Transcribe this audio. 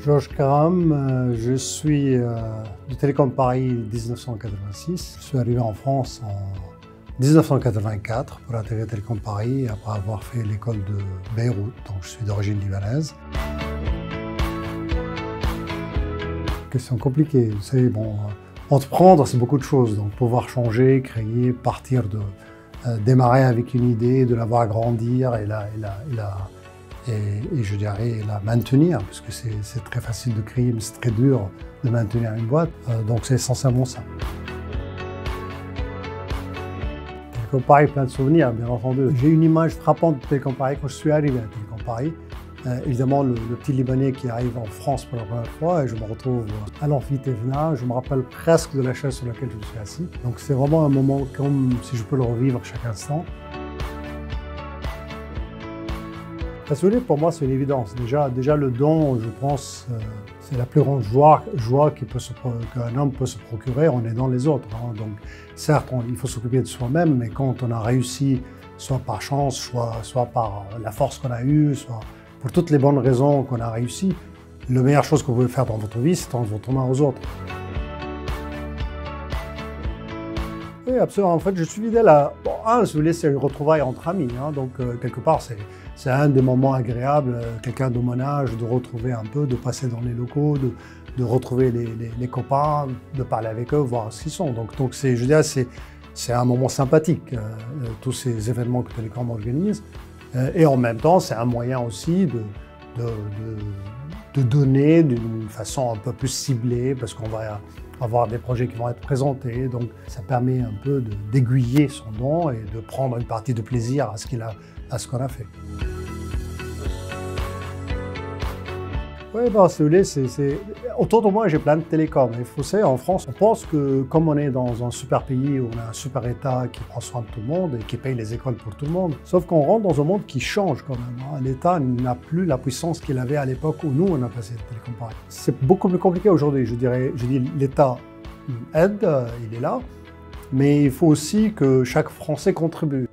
Georges Karam, je suis de Télécom Paris 1986. Je suis arrivé en France en 1984 pour intégrer Télécom Paris après avoir fait l'école de Beyrouth, donc je suis d'origine libanaise. Question compliquée, vous savez, bon, entreprendre c'est beaucoup de choses, donc pouvoir changer, créer, partir de démarrer avec une idée, de la voir grandir et je dirais la maintenir, parce que c'est très facile de créer, mais c'est très dur de maintenir une boîte. Donc c'est essentiellement ça. Télécom Paris, plein de souvenirs, bien entendu. J'ai une image frappante de Télécom Paris quand je suis arrivé à Télécom Paris. Évidemment, le petit Libanais qui arrive en France pour la première fois, et je me retrouve à l'amphithéâtre. Je me rappelle presque de la chaise sur laquelle je me suis assis. Donc c'est vraiment un moment comme si je peux le revivre chaque instant. La solide, pour moi, c'est une évidence. Déjà le don, je pense, c'est la plus grande joie qu'un homme peut se procurer en aidant les autres. Hein. Donc, certes, il faut s'occuper de soi-même, mais quand on a réussi, soit par chance, soit par la force qu'on a eue, soit pour toutes les bonnes raisons qu'on a réussi, la meilleure chose que vous pouvez faire dans votre vie, c'est tendre votre main aux autres. Oui, absolument. En fait, je suis fidèle à... Bon, si vous voulez, c'est une retrouvaille entre amis. Hein, donc, quelque part, c'est un des moments agréables, quelqu'un de mon âge, de retrouver un peu, de passer dans les locaux, de retrouver les copains, de parler avec eux, voir ce qu'ils sont. Donc je dirais, c'est un moment sympathique, tous ces événements que Télécom organise. Et en même temps, c'est un moyen aussi de donner d'une façon un peu plus ciblée, parce qu'on va avoir des projets qui vont être présentés. Donc ça permet un peu d'aiguiller son don et de prendre une partie de plaisir à ce qu'on a fait. Oui, bon, si vous voulez, autour de moi, j'ai plein de télécoms. Il faut savoir, en France, on pense que comme on est dans un super pays où on a un super État qui prend soin de tout le monde et qui paye les écoles pour tout le monde, sauf qu'on rentre dans un monde qui change quand même. Hein. L'État n'a plus la puissance qu'il avait à l'époque où nous, on a passé Télécom Paris. C'est beaucoup plus compliqué aujourd'hui, je dis l'État aide, il est là, mais il faut aussi que chaque Français contribue.